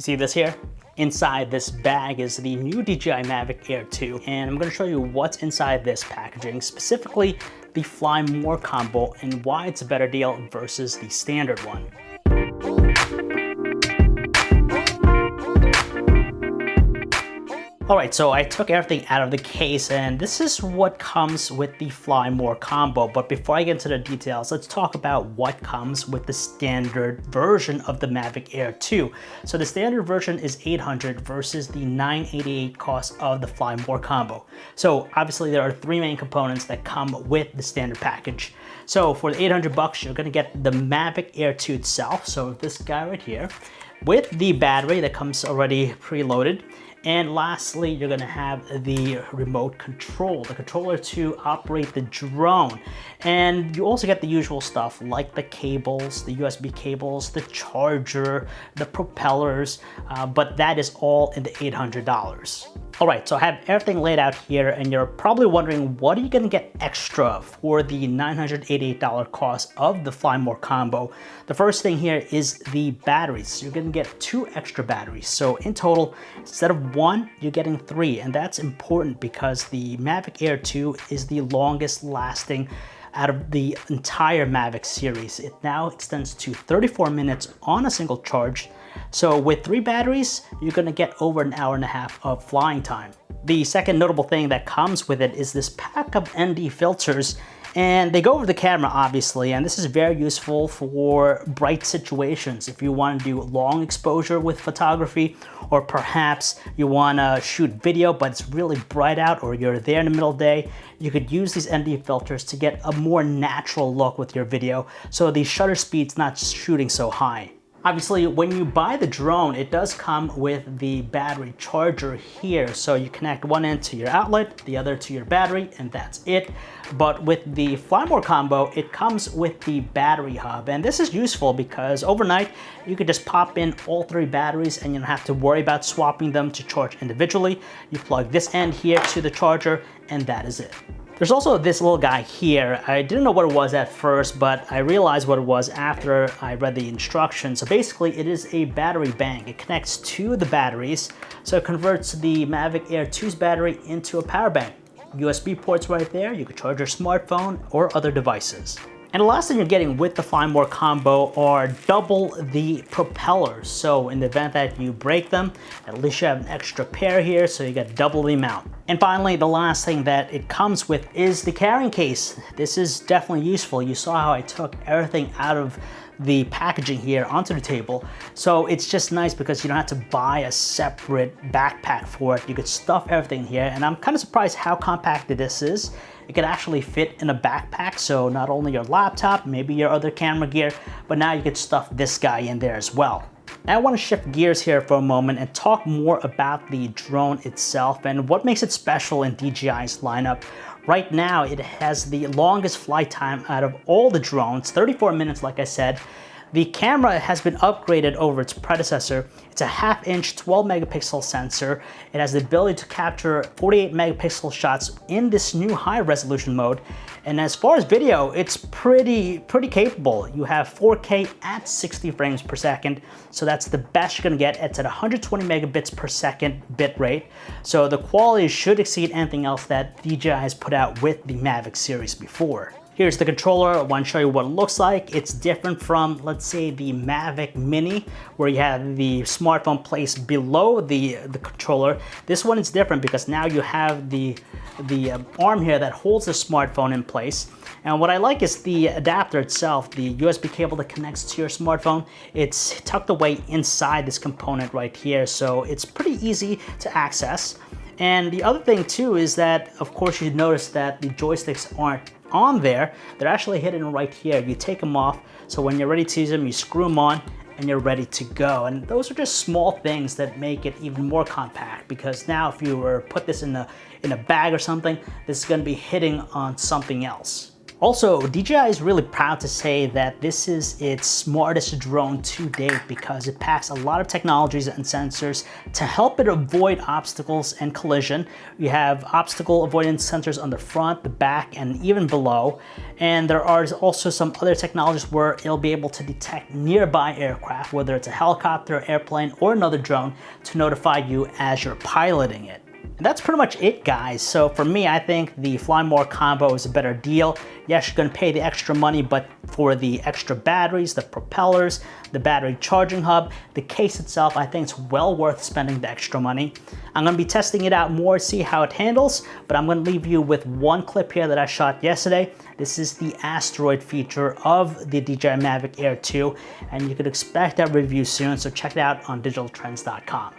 See this here? Inside this bag is the new DJI Mavic Air 2, and I'm going to show you what's inside this packaging, specifically the Fly More combo and why it's a better deal versus the standard one. Alright, so I took everything out of the case, and this is what comes with the Fly More combo. But before I get into the details, let's talk about what comes with the standard version of the Mavic Air 2. So the standard version is $800 versus the $988 cost of the Fly More combo. So obviously there are three main components that come with the standard package. So for the $800, you're going to get the Mavic Air 2 itself, so this guy right here, with the battery that comes already preloaded. And lastly, you're gonna have the remote control, the controller to operate the drone. And you also get the usual stuff like the cables, the USB cables, the charger, the propellers, but that is all in the $800. All right, so I have everything laid out here, and you're probably wondering, what are you gonna get extra for the $988 cost of the Fly More combo? The first thing here is the batteries. You're gonna get 2 extra batteries. So in total, instead of 1, you're getting 3, and that's important because the Mavic Air 2 is the longest lasting out of the entire Mavic series. It now extends to 34 minutes on a single charge. So with 3 batteries, you're gonna get over an hour and a half of flying time. The second notable thing that comes with it is this pack of ND filters, and they go over the camera obviously, and this is very useful for bright situations. If you want to do long exposure with photography, or perhaps you want to shoot video but it's really bright out, or you're there in the middle of the day, you could use these ND filters to get a more natural look with your video, so the shutter speed's not shooting so high. Obviously, when you buy the drone, it does come with the battery charger here. So you connect one end to your outlet, the other to your battery, and that's it. But with the Fly More combo, it comes with the battery hub. And this is useful because overnight, you could just pop in all 3 batteries and you don't have to worry about swapping them to charge individually. You plug this end here to the charger, and that is it. There's also this little guy here. I didn't know what it was at first, but I realized what it was after I read the instructions. So basically, it is a battery bank. It connects to the batteries, so it converts the Mavic Air 2's battery into a power bank. USB ports right there. You can charge your smartphone or other devices. And the last thing you're getting with the Fly More combo are double the propellers. So in the event that you break them, at least you have an extra pair here, so you get double the amount. And finally, the last thing that it comes with is the carrying case. This is definitely useful. You saw how I took everything out of the packaging here onto the table. So it's just nice because you don't have to buy a separate backpack for it. You could stuff everything here, and I'm kind of surprised how compact this is. It could actually fit in a backpack, so not only your laptop, maybe your other camera gear, but now you could stuff this guy in there as well. Now I want to shift gears here for a moment and talk more about the drone itself and what makes it special in DJI's lineup. Right now, it has the longest flight time out of all the drones, 34 minutes like I said. The camera has been upgraded over its predecessor. It's a 1/2-inch 12 megapixel sensor. It has the ability to capture 48 megapixel shots in this new high resolution mode. And as far as video, it's pretty capable. You have 4K at 60 frames per second. So that's the best you're gonna get. It's at 120 megabits per second bit rate. So the quality should exceed anything else that DJI has put out with the Mavic series before. Here's the controller. I want to show you what it looks like. It's different from, let's say, the Mavic Mini, where you have the smartphone placed below the controller. This one is different because now you have the arm here that holds the smartphone in place. And what I like is the adapter itself, the USB cable that connects to your smartphone. It's tucked away inside this component right here, so it's pretty easy to access. And the other thing too is that, of course, you notice that the joysticks aren't on there. They're actually hidden right here. You take them off, so when you're ready to use them, you screw them on and you're ready to go. And those are just small things that make it even more compact, because now if you were to put this in a bag or something, this is going to be hitting on something else. Also, DJI is really proud to say that this is its smartest drone to date because it packs a lot of technologies and sensors to help it avoid obstacles and collision. You have obstacle avoidance sensors on the front, the back, and even below. And there are also some other technologies where it'll be able to detect nearby aircraft, whether it's a helicopter, airplane, or another drone, to notify you as you're piloting it. And that's pretty much it, guys. So for me, I think the Fly More combo is a better deal. Yes, you're gonna pay the extra money, but for the extra batteries, the propellers, the battery charging hub, the case itself, I think it's well worth spending the extra money. I'm gonna be testing it out more, see how it handles, but I'm gonna leave you with one clip here that I shot yesterday. This is the asteroid feature of the DJI Mavic Air 2, and you could expect that review soon, so check it out on digitaltrends.com.